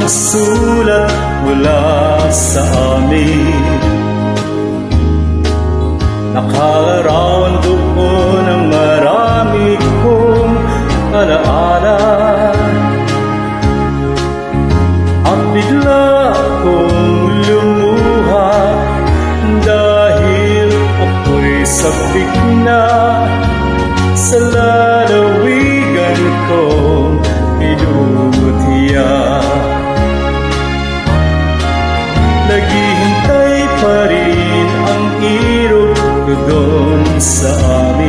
sulat mula sa amin. Nakalarawan doon ang marami kong alaala, at bigla kong lumuha dahil ako'y sabik na sa lalawigan kong pinutiyak. Naghihintay pa rin ang irog ko doon sa